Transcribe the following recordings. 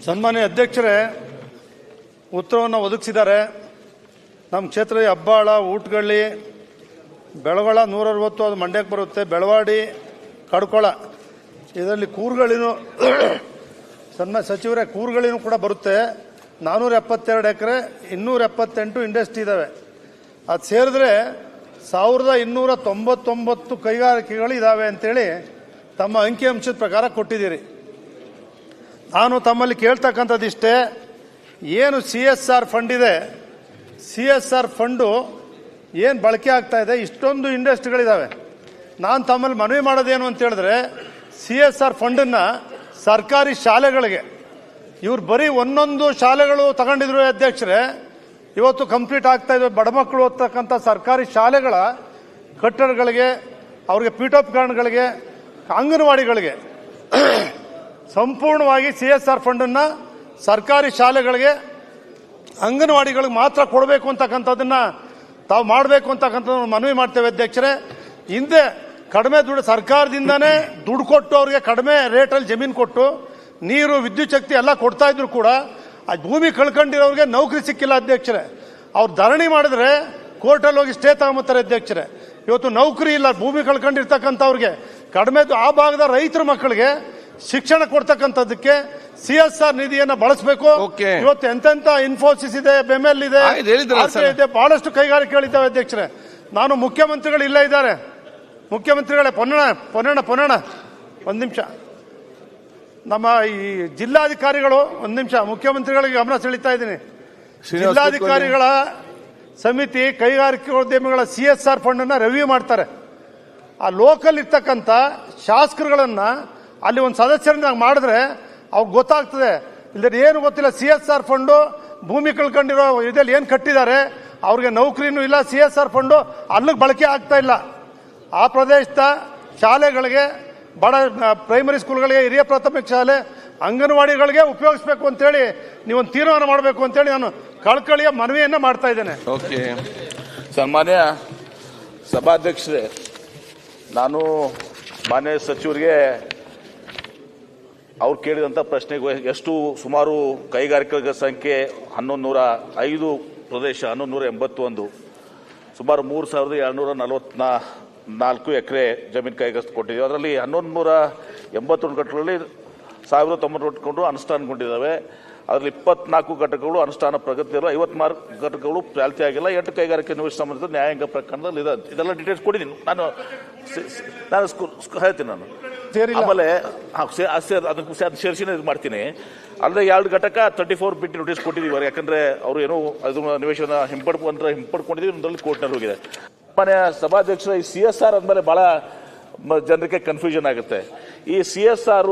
ಸನ್ಮಾನ್ಯ ಅಧ್ಯಕ್ಷರೇ, ಉತ್ತರವನ್ನು ಒದಗಿಸಿದ್ದಾರೆ. ನಮ್ಮ ಕ್ಷೇತ್ರದ ಹೆಬ್ಬಾಳ, ಊಟಗಳ್ಳಿ, ಬೆಳಗೊಳ 160, ಅದು ಮಂಡ್ಯಕ್ಕೆ ಬರುತ್ತೆ, ಬೆಳವಾಡಿ, ಕಡ್ಕೊಳ, ಇದರಲ್ಲಿ ಕೂರ್ಗಳಿನೂ ಸನ್ಮಾನ್ಯ ಸಚಿವರೇ ಕೂರ್ಗಳಿನೂ ಕೂಡ ಬರುತ್ತೆ. 472 ಎಕರೆ, 278 ಇಂಡಸ್ಟ್ರಿ ಇದ್ದಾವೆ. ಅದು ಸೇರಿದ್ರೆ 1299 ಕೈಗಾರಿಕೆಗಳು ಇದ್ದಾವೆ ಅಂತೇಳಿ ತಮ್ಮ ಅಂಕಿಅಂಶದ ಪ್ರಕಾರ ಕೊಟ್ಟಿದ್ದೀರಿ. ನಾನು ತಮ್ಮಲ್ಲಿ ಕೇಳ್ತಕ್ಕಂಥದ್ದಿಷ್ಟೇ, ಏನು CSR ಫಂಡ್ ಇದೆ, CSR ಫಂಡು ಏನು ಬಳಕೆ ಆಗ್ತಾ ಇದೆ, ಇಷ್ಟೊಂದು ಇಂಡಸ್ಟ್ರಿಗಳಿದ್ದಾವೆ. ನಾನು ತಮ್ಮಲ್ಲಿ ಮನವಿ ಮಾಡೋದೇನು ಅಂತ ಹೇಳಿದ್ರೆ, CSR ಫಂಡನ್ನು ಸರ್ಕಾರಿ ಶಾಲೆಗಳಿಗೆ, ಇವ್ರು ಬರೀ ಒಂದೊಂದು ಶಾಲೆಗಳು ತಗೊಂಡಿದ್ರು ಅಧ್ಯಕ್ಷರೇ, ಇವತ್ತು ಕಂಪ್ಲೀಟ್ ಆಗ್ತಾ ಇದ್ವು. ಬಡ ಮಕ್ಕಳು ಓದ್ತಕ್ಕಂಥ ಸರ್ಕಾರಿ ಶಾಲೆಗಳ ಕಟ್ಟಡಗಳಿಗೆ, ಅವ್ರಿಗೆ ಪೀಠೋಪಕರಣಗಳಿಗೆ, ಅಂಗನವಾಡಿಗಳಿಗೆ ಸಂಪೂರ್ಣವಾಗಿ CSR ಫಂಡನ್ನು ಸರ್ಕಾರಿ ಶಾಲೆಗಳಿಗೆ, ಅಂಗನವಾಡಿಗಳಿಗೆ ಮಾತ್ರ ಕೊಡಬೇಕು ಅಂತಕ್ಕಂಥದ್ದನ್ನ ತಾವು ಮಾಡಬೇಕು ಅಂತಕ್ಕಂಥದ್ದು ಮನವಿ ಮಾಡ್ತೇವೆ ಅಧ್ಯಕ್ಷರೇ. ಹಿಂದೆ ಕಡಿಮೆ ದುಡ್ಡು ಸರ್ಕಾರದಿಂದನೇ ದುಡ್ಡು ಕೊಟ್ಟು ಅವ್ರಿಗೆ ಕಡಿಮೆ ರೇಟಲ್ಲಿ ಜಮೀನು ಕೊಟ್ಟು ನೀರು, ವಿದ್ಯುತ್ ಶಕ್ತಿ ಎಲ್ಲ ಕೊಡ್ತಾ ಇದ್ರು ಕೂಡ ಆ ಭೂಮಿ ಕಳ್ಕೊಂಡಿರೋರಿಗೆ ನೌಕರಿ ಸಿಕ್ಕಿಲ್ಲ ಅಧ್ಯಕ್ಷರೇ. ಅವ್ರು ಧರಣಿ ಮಾಡಿದ್ರೆ ಕೋರ್ಟಲ್ಲಿ ಹೋಗಿ ಸ್ಟೇ ತಗೊಂಬತ್ತಾರೆ ಅಧ್ಯಕ್ಷರೇ. ಇವತ್ತು ನೌಕರಿ ಇಲ್ಲ, ಭೂಮಿ ಕಳ್ಕೊಂಡಿರ್ತಕ್ಕಂಥವ್ರಿಗೆ ಕಡಿಮೆ ಆ ಭಾಗದ ರೈತರ ಮಕ್ಕಳಿಗೆ ಶಿಕ್ಷಣ ಕೊಡ್ತಕ್ಕಂಥದ್ದಕ್ಕೆ CSR ನಿಧಿಯನ್ನು ಬಳಸಬೇಕು. ಇವತ್ತು ಎಂತೆಂತ ಇನ್ಫೋಸಿಸ್ ಇದೆ, ಬೆಮೆಲ್ ಇದೆ, ಬಹಳಷ್ಟು ಕೈಗಾರಿಕೆಗಳಿದ್ದಾವೆ ಅಧ್ಯಕ್ಷರೇ. ನಾನು ಮುಖ್ಯಮಂತ್ರಿಗಳು ಇಲ್ಲ ಇದ್ದಾರೆ, ಮುಖ್ಯಮಂತ್ರಿಗಳೇ ಪೊನ್ನಣ್ಣ ಒಂದು ನಿಮಿಷ, ನಮ್ಮ ಈ ಜಿಲ್ಲಾಧಿಕಾರಿಗಳು ಒಂದು ನಿಮಿಷ, ಮುಖ್ಯಮಂತ್ರಿಗಳಿಗೆ ಗಮನ ಸೆಳೀತಾ ಇದ್ದೀನಿ. ಜಿಲ್ಲಾಧಿಕಾರಿಗಳ ಸಮಿತಿ ಕೈಗಾರಿಕೋದ್ಯಮಿಗಳ CSR ಫಂಡ್ ಅನ್ನ ರಿವ್ಯೂ ಮಾಡ್ತಾರೆ. ಆ ಲೋಕಲ್ ಇರ್ತಕ್ಕಂಥ ಶಾಸಕರುಗಳನ್ನ ಅಲ್ಲಿ ಒಂದು ಸದಸ್ಯರನ್ನ ಮಾಡಿದ್ರೆ ಅವ್ರಿಗೆ ಗೊತ್ತಾಗ್ತದೆ. ಇಲ್ಲದೆ ಏನು ಗೊತ್ತಿಲ್ಲ, CSR ಫಂಡು ಭೂಮಿ ಕಳ್ಕೊಂಡಿರೋ ಇದರಲ್ಲಿ ಏನು ಕಟ್ಟಿದ್ದಾರೆ, ಅವ್ರಿಗೆ ನೌಕರಿನೂ ಇಲ್ಲ, CSR ಫಂಡು ಅಲ್ಲಿಗೆ ಬಳಕೆ ಆಗ್ತಾ ಇಲ್ಲ. ಆ ಪ್ರದೇಶದ ಶಾಲೆಗಳಿಗೆ, ಬಡ ಪ್ರೈಮರಿ ಸ್ಕೂಲ್ಗಳಿಗೆ, ಹಿರಿಯ ಪ್ರಾಥಮಿಕ ಶಾಲೆ, ಅಂಗನವಾಡಿಗಳಿಗೆ ಉಪಯೋಗಿಸಬೇಕು ಅಂತೇಳಿ ನೀವೊಂದು ತೀರ್ಮಾನ ಮಾಡಬೇಕು ಅಂತೇಳಿ ನಾನು ಕಳಕಳಿಯ ಮನವಿಯನ್ನ ಮಾಡ್ತಾ ಇದ್ದೇನೆ. ಓಕೆ, ಸನ್ಮಾನ್ಯ ಸಭಾಧ್ಯಕ್ಷರೇ, ನಾನು ಮಾನ್ಯ ಸಚಿವರಿಗೆ ಅವ್ರು ಕೇಳಿದಂಥ ಪ್ರಶ್ನೆಗೆ ಎಷ್ಟು ಸುಮಾರು ಕೈಗಾರಿಕೆಗಳ ಸಂಖ್ಯೆ 1105 ಪ್ರದೇಶ, 1181, ಸುಮಾರು 3244 ಎಕರೆ ಜಮೀನು ಕೈಗೆಷ್ಟು ಕೊಟ್ಟಿದ್ದೀವಿ. ಅದರಲ್ಲಿ 1181 ಘಟಕಗಳಲ್ಲಿ 1090 ಘಟಕಗಳು ಅನುಷ್ಠಾನಗೊಂಡಿದ್ದಾವೆ. ಅದರಲ್ಲಿ 24 ಘಟಕಗಳು ಅನುಷ್ಠಾನ ಪ್ರಗತಿಯಲ್ಲ, 54 ಘಟಕಗಳು ಚಾಲ್ತಿ ಆಗಿಲ್ಲ. 8 ಕೈಗಾರಿಕೆ ನಿವೇಶನ ಸಂಬಂಧಿಸಿದ ನ್ಯಾಯಾಂಗ ಪ್ರಕರಣದಲ್ಲಿ ಇದೆಲ್ಲ ಡೀಟೇಲ್ಸ್ ಕೊಟ್ಟಿದ್ದೀನಿ. ನಾನು ಹೇಳ್ತೀನಿ. ನಾನು ಆಮೇಲೆ ಅದಕ್ಕೆ ಸೇರಿಸಿನ ಇದು ಮಾಡ್ತೀನಿ. ಅಲ್ಲದೆ 2 ಘಟಕ 34 ಬಿಟ್ಟು ನೋಟಿಸ್ ಕೊಟ್ಟಿದ್ದೀವಿ. ಯಾಕಂದ್ರೆ ಅವರು ಏನೋ ಅದು ನಿವೇಶನ ಹಿಂಪಡ್ಕೊಂಡಿದ್ದೀವಿ, ಒಂದರಲ್ಲಿ ಕೋರ್ಟ್ನಲ್ಲಿ ಹೋಗಿದೆ. ಮನೆ ಸಭಾಧ್ಯಕ್ಷರ ಈ CSR ಅಂದಮೇಲೆ ಬಹಳ ಜನರಿಗೆ ಕನ್ಫ್ಯೂಷನ್ ಆಗುತ್ತೆ. ಈ CSR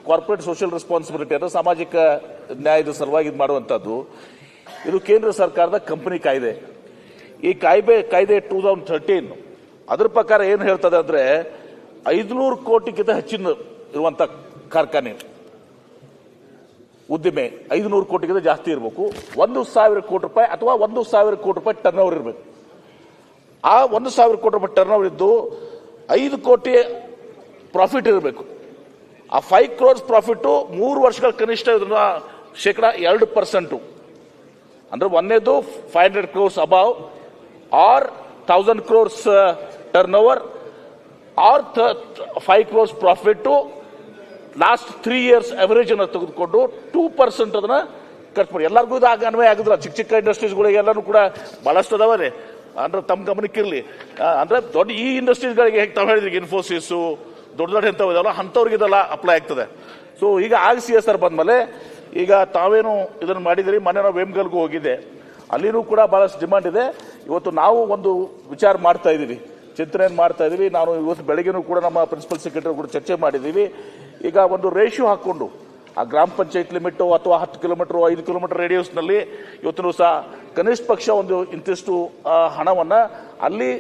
ಕಾರ್ಪೊರೇಟ್ ಸೋಷಿಯಲ್ ರೆಸ್ಪಾನ್ಸಿಬಿಲಿಟಿ ಅಂದ್ರೆ ಸಾಮಾಜಿಕ ನ್ಯಾಯದ ಸಲುವಾಗಿ ಇದು ಮಾಡುವಂತದ್ದು. ಇದು ಕೇಂದ್ರ ಸರ್ಕಾರದ ಕಂಪನಿ ಕಾಯ್ದೆ. ಈ ಕಾಯ್ದೆ 2013 ಅದ್ರ ಪ್ರಕಾರ ಏನು ಹೇಳ್ತದೆ ಅಂದ್ರೆ 500 ಕೋಟಿಗಿಂತ ಹೆಚ್ಚಿನ ಇರುವಂತ ಕಾರ್ಖಾನೆ ಉದ್ದಿಮೆ 500 ಕೋಟಿಗಿಂತ ಜಾಸ್ತಿ ಇರಬೇಕು. 1,000 ಕೋಟಿ ರೂಪಾಯಿ ಅಥವಾ 1,000 ಕೋಟಿ ರೂಪಾಯಿ ಟರ್ನ್ ಓವರ್ ಇರಬೇಕು. ಆ 1,000 ಕೋಟಿ ರೂಪಾಯಿ ಟರ್ನ್ ಓವರ್ ಇದ್ದು 5 ಕೋಟಿ ಪ್ರಾಫಿಟ್ ಇರಬೇಕು. ಆ 5 crores ಪ್ರಾಫಿಟ್ 3 ವರ್ಷಗಳ ಕನಿಷ್ಠ ಇದನ್ನ ಶೇಕಡಾ 2%. ಅಂದ್ರೆ ಒಂದೇದು 500 crores above or 1000 crores turnover or 5 crores profit last 3 years average ಅನ್ನು ತೆಗೆದುಕೊಂಡು 2% ಅದನ್ನ ಖರ್ಚು ಮಾಡಿ. ಎಲ್ಲರಿಗೂ ಇದು ಅನ್ವಯ ಆಗುದಿಲ್ಲ. ಚಿಕ್ಕ ಇಂಡಸ್ಟ್ರೀಸ್ಗಳಿಗೆ ಎಲ್ಲರೂ ಕೂಡ ಬಹಳಷ್ಟು ಅದಾವೆ. ಅಂದ್ರೆ ತಮ್ಮ ಗಮನಕ್ಕಿರಲಿ. ಅಂದ್ರೆ ದೊಡ್ಡ ಈ ಇಂಡಸ್ಟ್ರೀಸ್ಗಳಿಗೆ ಹೇಗೆ ತಾವು ಹೇಳಿದ್ರಿ, ಇನ್ಫೋಸಿಸ್ ದೊಡ್ಡ ಎಂಥವು ಇದಲ್ಲ, ಅಂಥವ್ರಿಗೆ ಇದೆಲ್ಲ ಅಪ್ಲೈ ಆಗ್ತದೆ. ಸೊ ಈಗ CSR ಬಂದ್ಮೇಲೆ ಈಗ ತಾವೇನು ಇದನ್ನು ಮಾಡಿದಿರಿ. ಮೊನ್ನೆ ನಾವು ವೇಮ್ಗಲ್ಗೂ ಹೋಗಿದ್ದೆ, ಅಲ್ಲಿನೂ ಕೂಡ ಬಹಳಷ್ಟು ಡಿಮಾಂಡ್ ಇದೆ. ಇವತ್ತು ನಾವು ಒಂದು ವಿಚಾರ ಮಾಡ್ತಾ ಇದ್ದೀವಿ, ಚಿಂತನೆಯನ್ನು ಮಾಡ್ತಾ ಇದ್ದೀವಿ. ನಾನು ಇವತ್ತು ಬೆಳಗ್ಗೆನೂ ಕೂಡ ನಮ್ಮ ಪ್ರಿನ್ಸಿಪಲ್ ಸೆಕ್ರೆಟರಿ ಕೂಡ ಚರ್ಚೆ ಮಾಡಿದ್ದೀವಿ. ಈಗ ಒಂದು ರೇಷಿಯೋ ಹಾಕೊಂಡು ಆ ಗ್ರಾಮ ಪಂಚಾಯತ್ ಲಿಮಿಟ್ ಅಥವಾ 10 ಕಿಲೋಮೀಟರ್ 5 ಕಿಲೋಮೀಟರ್ ರೇಡಿಯಸ್ನಲ್ಲಿ ಇವತ್ತು ಸಹ ಕನಿಷ್ಠ ಪಕ್ಷ ಒಂದು ಇಂತಿಷ್ಟು ಹಣವನ್ನ ಅಲ್ಲಿ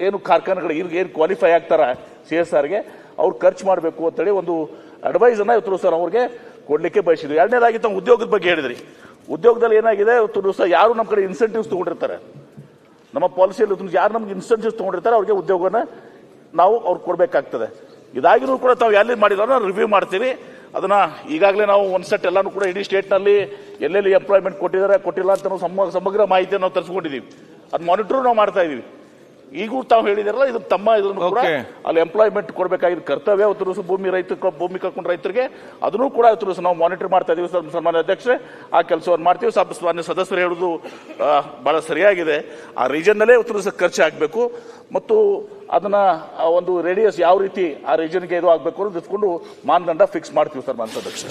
ಏನು ಕಾರ್ಖಾನೆಗಳು ಏನು ಕ್ವಾಲಿಫೈ ಆಗ್ತಾರ CSRಗೆ ಅವ್ರು ಖರ್ಚು ಮಾಡಬೇಕು ಅಂತೇಳಿ ಒಂದು ಅಡ್ವೈಸ್ ಅನ್ನ ಇವತ್ತು ಸರ್ ಅವ್ರಿಗೆ ಕೊಡ್ಲಿಕ್ಕೆ ಬಯಸಿದ್ವಿ. ಎರಡನೇದಾಗಿ ತಾವು ಉದ್ಯೋಗದ ಬಗ್ಗೆ ಹೇಳಿದ್ರಿ. ಉದ್ಯೋಗದಲ್ಲಿ ಏನಾಗಿದೆ, ಇವತ್ತು ಸಹ ಯಾರು ನಮ್ಮ ಕಡೆ ಇನ್ಸೆಂಟಿವ್ಸ್ ತಗೊಂಡಿರ್ತಾರೆ, ನಮ್ಮ ಪಾಲಿಸಿಯಲ್ಲಿ ಯಾರು ನಮ್ಗೆ ಇನ್ಸೆಂಟಿವ್ಸ್ ತಗೊಂಡಿರ್ತಾರೆ ಅವ್ರಿಗೆ ಉದ್ಯೋಗನ ನಾವು ಅವ್ರು ಕೊಡಬೇಕಾಗ್ತದೆ. ಇದಾಗಿನೂ ಕೂಡ ತಾವು ಎಲ್ಲಿ ಮಾಡಿದ್ರೆ ರಿವ್ಯೂ ಮಾಡ್ತೀವಿ. ಅದನ್ನ ಈಗಾಗಲೇ ನಾವು ಒಂದು ಸೆಟ್ ಎಲ್ಲಾನು ಕೂಡ ಇಡೀ ಸ್ಟೇಟ್ನಲ್ಲಿ ಎಲ್ಲೆಲ್ಲಿ ಎಂಪ್ಲಾಯ್ಮೆಂಟ್ ಕೊಟ್ಟಿದ್ದಾರೆ ಕೊಟ್ಟಿಲ್ಲ ಅಂತ ಸಮಗ್ರ ಮಾಹಿತಿಯನ್ನು ನಾವು ತರಿಸ್ಕೊಂಡಿದ್ದೀವಿ. ಅದು ಮಾನಿಟರ್ ನಾವು ಮಾಡ್ತಾ ಇದೀವಿ. ಈಗೂ ತಾವು ಹೇಳಿದಾರಲ್ಲ, ಇದು ತಮ್ಮ ಇದನ್ನು ಕೂಡ ಅಲ್ಲಿ ಎಂಪ್ಲಾಯ್ಮೆಂಟ್ ಕೊಡಬೇಕಾಗಿದ್ದು ಕರ್ತವ್ಯ. ಅವತ್ತು ದಿವಸ ಭೂಮಿ ಕಳ್ಕೊಂಡ ರೈತರಿಗೆ ಅದನ್ನು ಕೂಡ ಇವತ್ತು ದಿವಸ ನಾವು ಮಾನಿಟರ್ ಮಾಡ್ತಾ ಇದೀವಿ. ಸನ್ಮಾನ್ಯ ಅಧ್ಯಕ್ಷರೇ, ಆ ಕೆಲಸವನ್ನು ಮಾಡ್ತೀವಿ. ಮಾನ್ಯ ಸದಸ್ಯರು ಹೇಳುದು ಬಹಳ ಸರಿಯಾಗಿದೆ. ಆ ರೀಜನ್ನಲ್ಲೇ ಇವತ್ತು ದಿವಸ ಖರ್ಚು ಆಗಬೇಕು ಮತ್ತು ಅದನ್ನ ಒಂದು ರೇಡಿಯಸ್ ಯಾವ ರೀತಿ ಆ ರೀಜನ್ಗೆ ಇದು ಆಗಬೇಕು ಅನ್ನೋದು ಮಾನದಂಡ ಫಿಕ್ಸ್ ಮಾಡ್ತೀವಿ ಸರ್. ಮಾನ್ಯ ಅಧ್ಯಕ್ಷ.